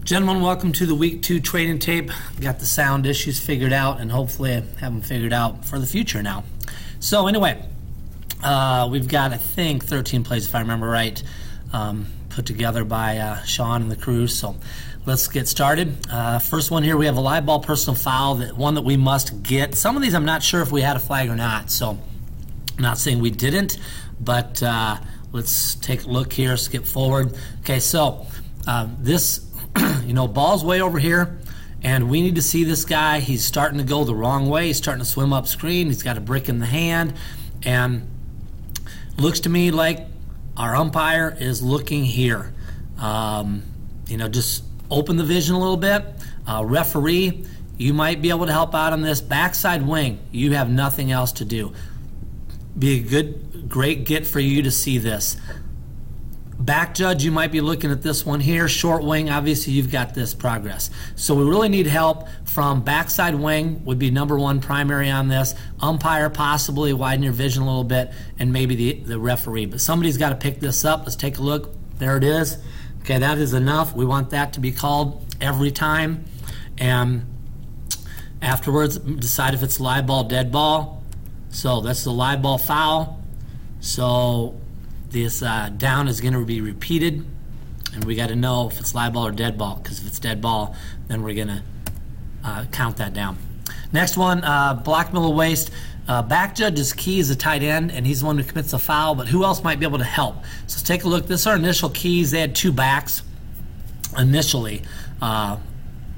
Gentlemen, welcome to the Week 2 training tape. Got the sound issues figured out, and hopefully I have them figured out for the future now. So anyway, we've got, I think, 13 plays, if I remember right, put together by Sean and the crew. So let's get started. First one here, we have a live ball personal foul, one that we must get. Some of these I'm not sure if we had a flag or not, so I'm not saying we didn't, but let's take a look here, skip forward. Okay, so this, ball's way over here, and we need to see this guy. He's starting to go the wrong way. He's starting to swim up screen. He's got a brick in the hand, and looks to me like our umpire is looking here. Just open the vision a little bit. Referee, you might be able to help out on this. Backside wing, you have nothing else to do. Be a great get for you to see this. Back judge, you might be looking at this one here. Short wing, obviously you've got this progress. So we really need help from backside wing would be number one primary on this. Umpire, possibly widen your vision a little bit, and maybe the referee. But somebody's got to pick this up. Let's take a look. There it is. Okay, that is enough. We want that to be called every time. And afterwards, decide if it's live ball, dead ball. So that's the live ball foul. So this down is going to be repeated, and we got to know if it's live ball or dead ball, because if it's dead ball, then we're going to count that down. Next one, block middle waist. Back judge's key is a tight end, and he's the one who commits a foul, but who else might be able to help? So let's take a look. This is our initial keys. They had two backs initially.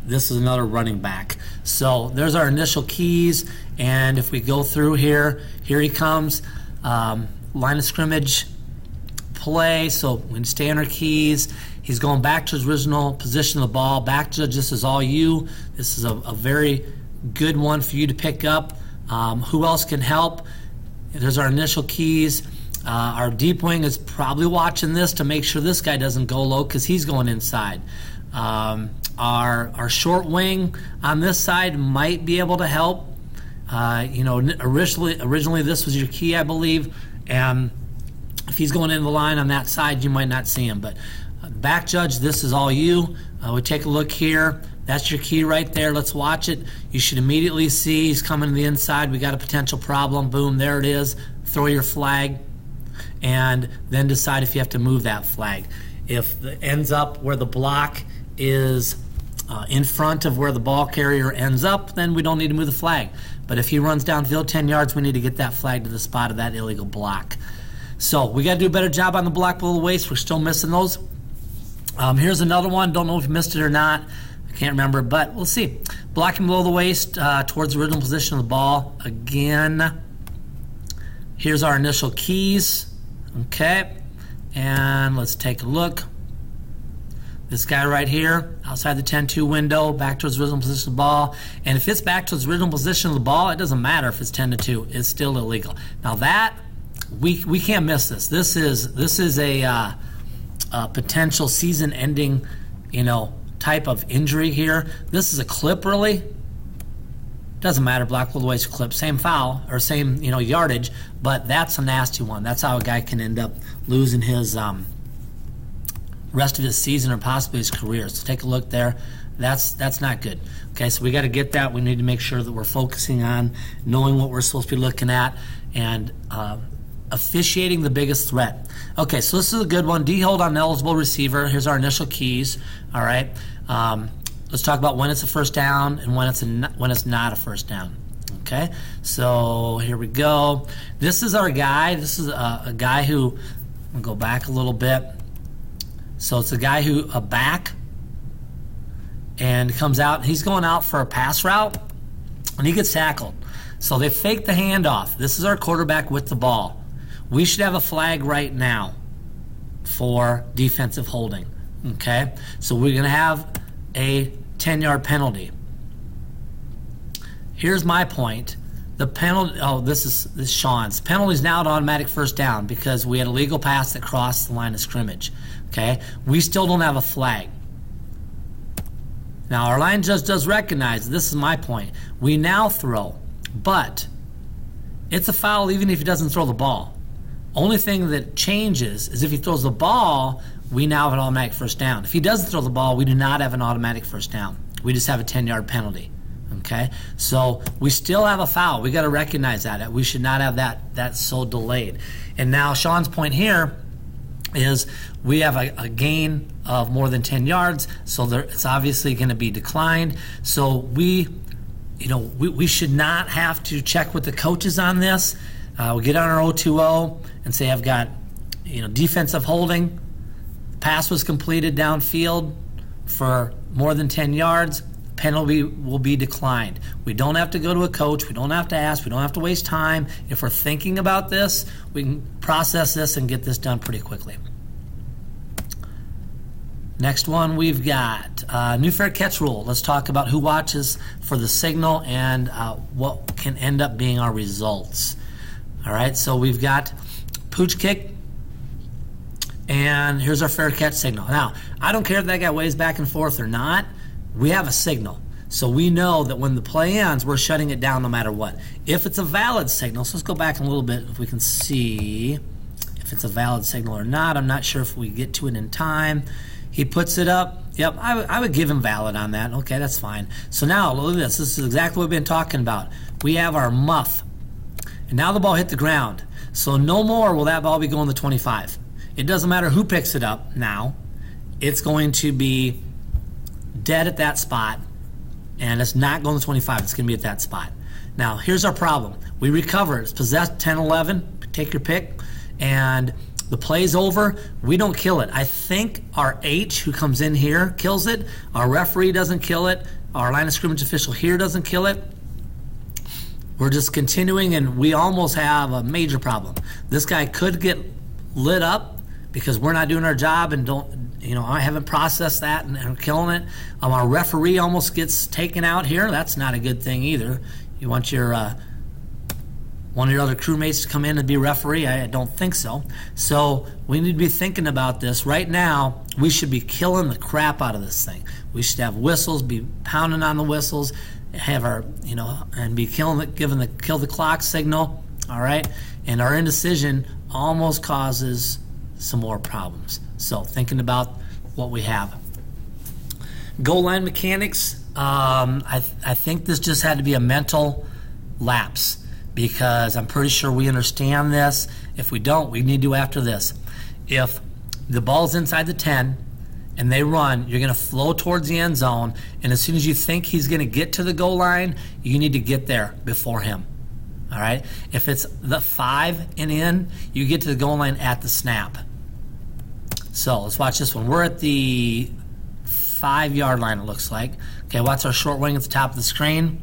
This is another running back. So there's our initial keys, and if we go through here he comes. Line of scrimmage play, so we can stay on our keys. He's going back to his original position of the ball. Back judge, this is all you. This is a very good one for you to pick up. Who else can help? There's our initial keys. Our deep wing is probably watching this to make sure this guy doesn't go low, because he's going inside. Our short wing on this side might be able to help. Originally this was your key, I believe, and if he's going in the line on that side, you might not see him. But back judge, this is all you. We take a look here. That's your key right there. Let's watch it. You should immediately see he's coming to the inside. We got a potential problem. Boom, there it is. Throw your flag, and then decide if you have to move that flag. If it ends up where the block is in front of where the ball carrier ends up, then we don't need to move the flag. But if he runs downfield 10 yards, we need to get that flag to the spot of that illegal block. So we got to do a better job on the block below the waist. We're still missing those. Here's another one. Don't know if you missed it or not. I can't remember, but we'll see. Blocking below the waist towards the original position of the ball. Again, here's our initial keys. Okay, and let's take a look. This guy right here, outside the 10-2 window, back towards the original position of the ball. And if it's back towards the original position of the ball, it doesn't matter if it's 10-2. It's still illegal. Now that, we can't miss this. This is a potential season-ending, type of injury here. This is a clip, really. Doesn't matter, block below the waist clip, same foul or same yardage, but that's a nasty one. That's how a guy can end up losing his rest of his season or possibly his career. So take a look there. That's not good. Okay, so we got to get that. We need to make sure that we're focusing on knowing what we're supposed to be looking at and officiating the biggest threat. Okay, so this is a good one. D-hold on eligible receiver. Here's our initial keys. All right. Let's talk about when it's a first down and when it's not a first down. Okay, so here we go. This is our guy. This is a guy who, I'll go back a little bit. So it's a guy who, a back, and comes out. He's going out for a pass route, and he gets tackled. So they fake the handoff. This is our quarterback with the ball. We should have a flag right now for defensive holding. Okay? So we're going to have a 10-yard penalty. Here's my point. The penalty, this is Sean's. Penalty is now an automatic first down because we had a legal pass that crossed the line of scrimmage. Okay? We still don't have a flag. Now, our line judge does recognize, this is my point, we now throw, but it's a foul even if he doesn't throw the ball. Only thing that changes is if he throws the ball, we now have an automatic first down. If he doesn't throw the ball, we do not have an automatic first down. We just have a 10-yard penalty. Okay, so we still have a foul. We got to recognize that. We should not have that so delayed. And now Sean's point here is we have a gain of more than 10 yards, so it's obviously going to be declined. So we should not have to check with the coaches on this. We get on our O2O and say I've got defensive holding. Pass was completed downfield for more than 10 yards. Penalty will be declined. We don't have to go to a coach. We don't have to ask. We don't have to waste time. If we're thinking about this, we can process this and get this done pretty quickly. Next one, we've got new fair catch rule. Let's talk about who watches for the signal and what can end up being our results. All right, so we've got pooch kick, and here's our fair catch signal. Now, I don't care if that guy waves back and forth or not. We have a signal. So we know that when the play ends, we're shutting it down no matter what. If it's a valid signal, so let's go back a little bit if we can see if it's a valid signal or not. I'm not sure if we get to it in time. He puts it up. Yep, I would give him valid on that. Okay, that's fine. So now, look at this. This is exactly what we've been talking about. We have our muff. And now the ball hit the ground. So no more will that ball be going to 25. It doesn't matter who picks it up now. It's going to be dead at that spot, and it's not going to 25. It's going to be at that spot. Now, here's our problem. We recover. It's possessed 10-11. Take your pick. And the play's over. We don't kill it. I think our H, who comes in here, kills it. Our referee doesn't kill it. Our line of scrimmage official here doesn't kill it. We're just continuing, and we almost have a major problem. This guy could get lit up because we're not doing our job and I haven't processed that and are killing it. Our referee almost gets taken out here. That's not a good thing either. You want your one of your other crewmates to come in and be referee? I don't think so. So we need to be thinking about this. Right now, we should be killing the crap out of this thing. We should have whistles, be pounding on the whistles, have our, and be giving the kill the clock signal, all right? And our indecision almost causes some more problems. So thinking about what we have. Goal line mechanics, I think this just had to be a mental lapse because I'm pretty sure we understand this. If we don't, we need to after this. If the ball's inside the 10 and they run, you're going to flow towards the end zone, and as soon as you think he's going to get to the goal line, you need to get there before him. All right? If it's the 5 and in, you get to the goal line at the snap. So let's watch this one. We're at the 5-yard line, it looks like. Okay, watch our short wing at the top of the screen.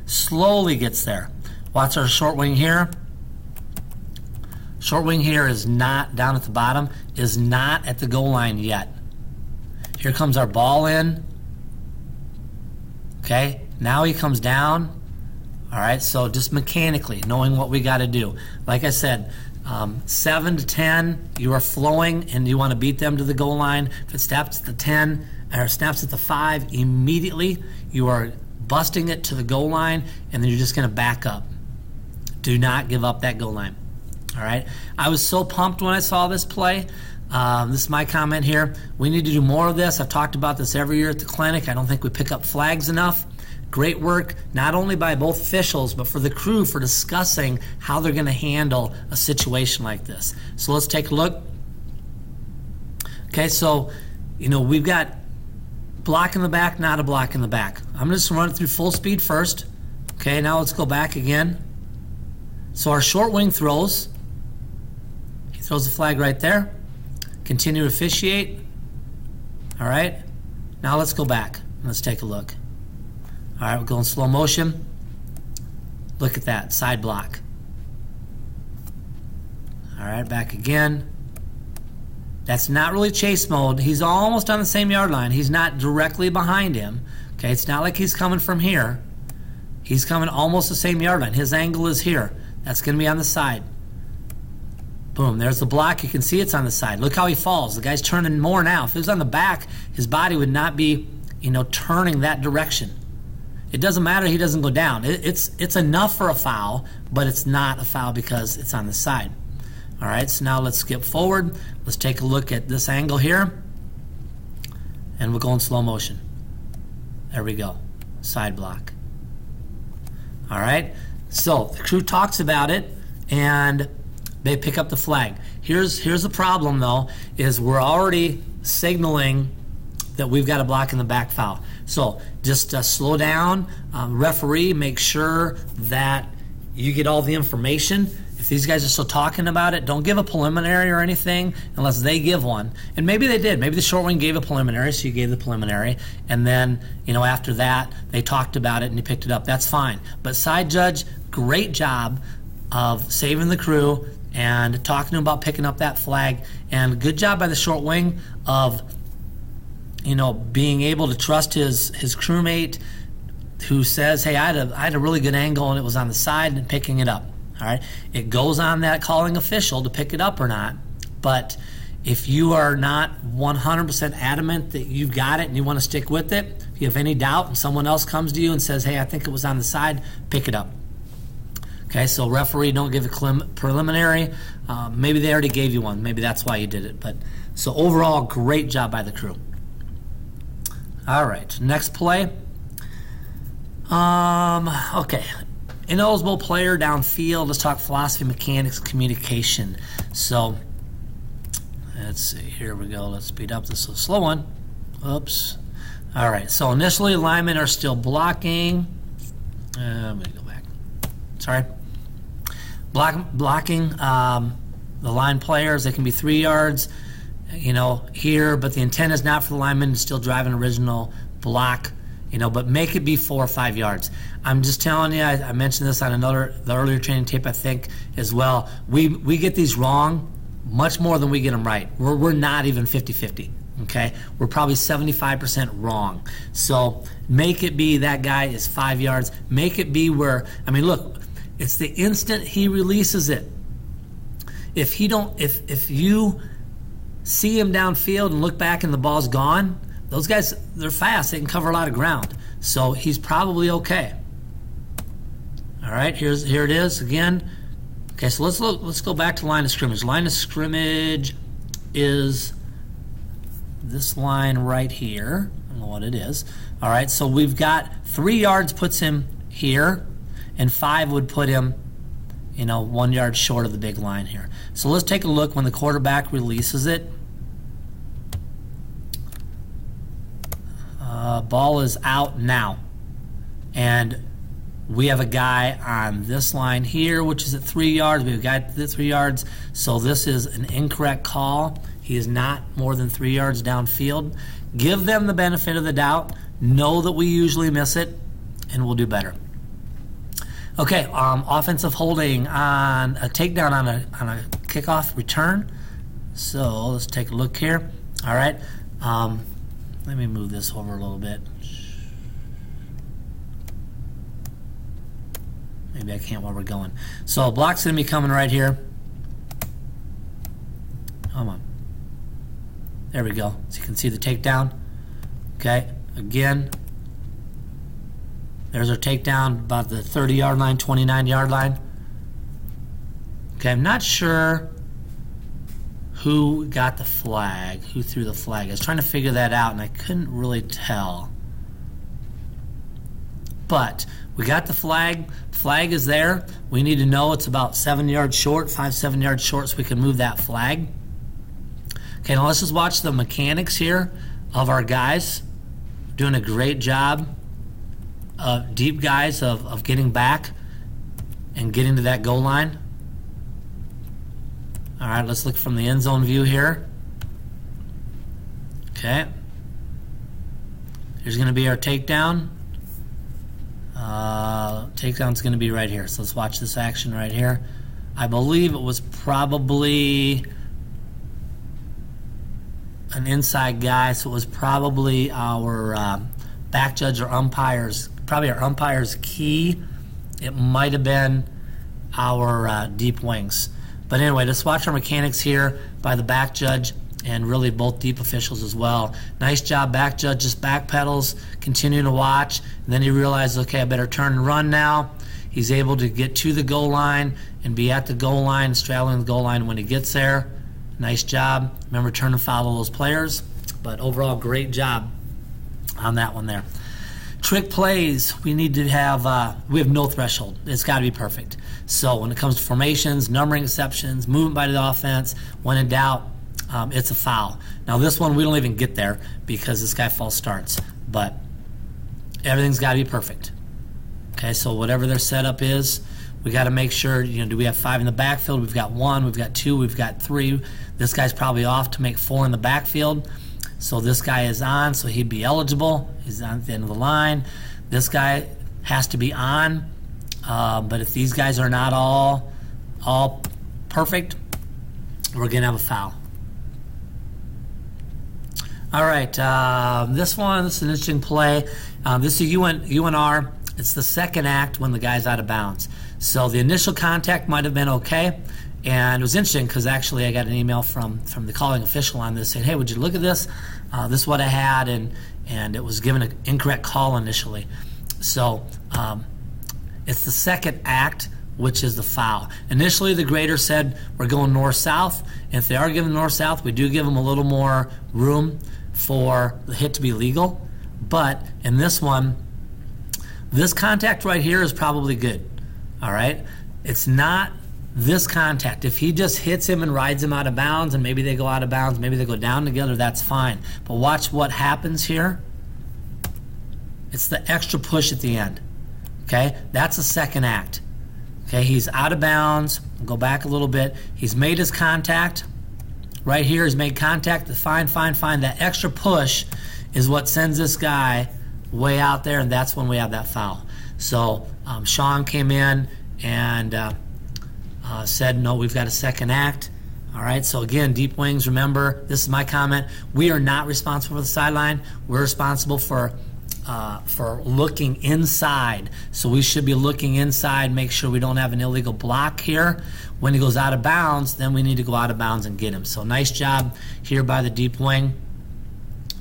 Slowly gets there. Watch our short wing here. Short wing here is not down at the bottom, is not at the goal line yet. Here comes our ball in. Okay, now he comes down. All right, so just mechanically knowing what we got to do. Like I said, 7 to 10, you are flowing and you want to beat them to the goal line. If it snaps at the 10 or snaps at the 5, immediately you are busting it to the goal line, and then you're just going to back up. Do not give up that goal line. All right. I was so pumped when I saw this play. This is my comment here. We need to do more of this. I've talked about this every year at the clinic. I don't think we pick up flags enough. Great work, not only by both officials, but for the crew for discussing how they're going to handle a situation like this. So let's take a look. Okay, so, we've got block in the back, not a block in the back. I'm just going to run it through full speed first. Okay, now let's go back again. So our short wing throws. He throws the flag right there. Continue to officiate. All right, now let's go back. Let's take a look. All right, we'll go in slow motion. Look at that, side block. All right, back again. That's not really chase mode. He's almost on the same yard line. He's not directly behind him. Okay, it's not like he's coming from here. He's coming almost the same yard line. His angle is here. That's going to be on the side. Boom, there's the block. You can see it's on the side. Look how he falls. The guy's turning more now. If it was on the back, his body would not be, turning that direction. It doesn't matter he doesn't go down. It's enough for a foul, but it's not a foul because it's on the side. All right, so now let's skip forward. Let's take a look at this angle here. And we'll go in slow motion. There we go. Side block. All right, so the crew talks about it and they pick up the flag. Here's the problem though, is we're already signaling that we've got a block in the back foul. So just slow down, referee, make sure that you get all the information. If these guys are still talking about it, don't give a preliminary or anything unless they give one. And maybe they did. Maybe the short wing gave a preliminary, so you gave the preliminary. And then, after that, they talked about it and you picked it up. That's fine. But side judge, great job of saving the crew and talking to him about picking up that flag. And good job by the short wing of, being able to trust his crewmate who says, hey, I had a really good angle and it was on the side, and picking it up. All right, it goes on that calling official to pick it up or not. But if you are not 100% adamant that you've got it and you want to stick with it, if you have any doubt and someone else comes to you and says, hey, I think it was on the side, pick it up. Okay, so referee, don't give a preliminary. Maybe they already gave you one. Maybe that's why you did it. But so overall, great job by the crew. All right, next play. Okay. Ineligible player downfield. Let's talk philosophy, mechanics, communication. So let's see. Here we go. Let's speed up this. Slow one. Oops. All right. So initially, linemen are still blocking. I'm going to go back. Sorry. Blocking the line players. They can be 3 yards, here, but the intent is not for the lineman to still drive an original block. But make it be 4 or 5 yards. I'm just telling you, I mentioned this on the earlier training tape, I think, as well. We get these wrong much more than we get them right. We're not even 50-50, okay? We're probably 75% wrong. So make it be that guy is 5 yards. Make it be where, look, it's the instant he releases it. If you see him downfield and look back and the ball's gone, those guys, they're fast. They can cover a lot of ground. So he's probably okay. All right, here it is again. Okay, so let's go back to line of scrimmage. Line of scrimmage is this line right here. I don't know what it is. All right, so we've got 3 yards puts him here, and 5 would put him, 1 yard short of the big line here. So let's take a look when the quarterback releases it. Ball is out now, and we have a guy on this line here, which is at 3 yards. We have a guy at 3 yards, so this is an incorrect call. He is not more than 3 yards downfield. Give them the benefit of the doubt. Know that we usually miss it, and we'll do better. Okay, offensive holding on a takedown on a kickoff return. So let's take a look here. All right. Let me move this over a little bit. Maybe I can't while we're going. So block's going to be coming right here. Come on. There we go. So you can see the takedown. Okay. Again, there's our takedown about the 30-yard line, 29-yard line. Okay, I'm not sure who got the flag, who threw the flag. I was trying to figure that out, and I couldn't really tell. But we got the flag. Flag is there. We need to know it's about 7 yards short, 7 yards short, so we can move that flag. Okay, now let's just watch the mechanics here of our guys. Doing a great job. Deep guys of getting back and getting to that goal line. All right, let's look from the end zone view here. Okay. Here's going to be our takedown. Takedown's going to be right here. So let's watch this action right here. I believe it was probably an inside guy, so it was probably our back judge or umpires, probably our umpire's key. It might have been our deep wings. But anyway, let's watch our mechanics here by the back judge and really both deep officials as well. Nice job, back judge, just back pedals, continuing to watch. And then he realizes, okay, I better turn and run now. He's able to get to the goal line and be at the goal line, straddling the goal line when he gets there. Nice job. Remember, turn and follow those players. But overall, great job on that one there. Trick plays, we need to have, we have no threshold. It's got to be perfect. So when it comes to formations, numbering exceptions, movement by the offense, when in doubt, it's a foul. Now this one, we don't even get there because this guy false starts. But everything's got to be perfect. Okay, so whatever their setup is, we got to make sure, do we have 5 in the backfield? We've got 1, we've got 2, we've got 3. This guy's probably off to make 4 in the backfield. So this guy is on, so he'd be eligible. He's on at the end of the line. This guy has to be on. But if these guys are not all perfect, we're going to have a foul. All right, this is an interesting play. This is UNR. It's the second act when the guy's out of bounds. So the initial contact might have been okay. And it was interesting because actually I got an email from the calling official on this saying, hey, would you look at this? This is what I had, and it was given an incorrect call initially. So it's the second act, which is the foul. Initially, the grader said we're going north-south. And if they are given north-south, we do give them a little more room for the hit to be legal. But in this one, this contact right here is probably good. All right? It's not this contact. If he just hits him and rides him out of bounds, and maybe they go out of bounds, maybe they go down together, that's fine. But watch what happens here. It's the extra push at the end. Okay? That's the second act. Okay, he's out of bounds. We'll go back a little bit. He's made his contact. Right here, he's made contact. Fine. That extra push is what sends this guy way out there, and that's when we have that foul. So Sean came in and said, no, we've got a second act. All right, so again, deep wings, remember, this is my comment. We are not responsible for the sideline. We're responsible for looking inside. So we should be looking inside, make sure we don't have an illegal block here. When he goes out of bounds, then we need to go out of bounds and get him. So nice job here by the deep wing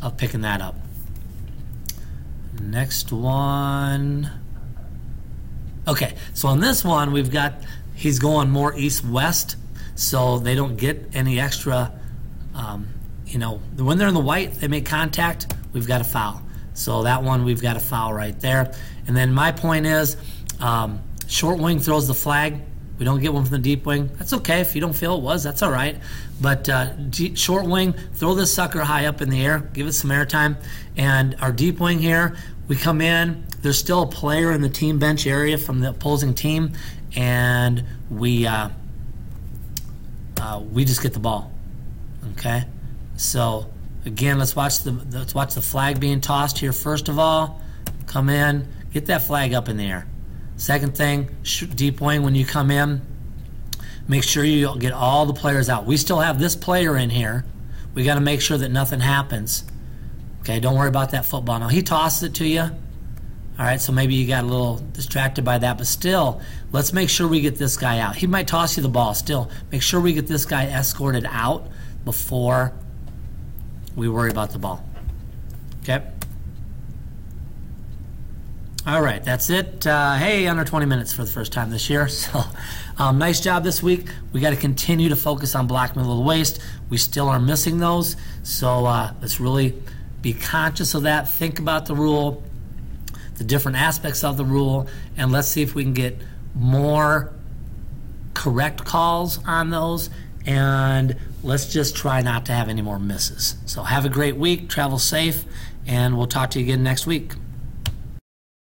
of picking that up. Next one. Okay, so on this one, we've got, he's going more east-west, so they don't get any extra, when they're in the white, they make contact, we've got a foul. So that one, we've got a foul right there. And then my point is, short wing throws the flag. We don't get one from the deep wing. That's okay. If you don't feel it was, that's all right. But short wing, throw this sucker high up in the air. Give it some air time. And our deep wing here, we come in. There's still a player in the team bench area from the opposing team. And we just get the ball. Okay? So, again, let's watch the flag being tossed here. First of all, come in, get that flag up in the air. Second thing, deep wing, when you come in, make sure you get all the players out. We still have this player in here. We got to make sure that nothing happens. Okay, don't worry about that football. Now, he tosses it to you. All right, so maybe you got a little distracted by that, but still, let's make sure we get this guy out. He might toss you the ball. Still, make sure we get this guy escorted out before we worry about the ball. Okay? All right, that's it. Hey, under 20 minutes for the first time this year. So, nice job this week. We got to continue to focus on block middle of the waist. We still are missing those. So let's really be conscious of that. Think about the rule, the different aspects of the rule, and let's see if we can get more correct calls on those. And let's just try not to have any more misses. So have a great week, travel safe, and we'll talk to you again next week.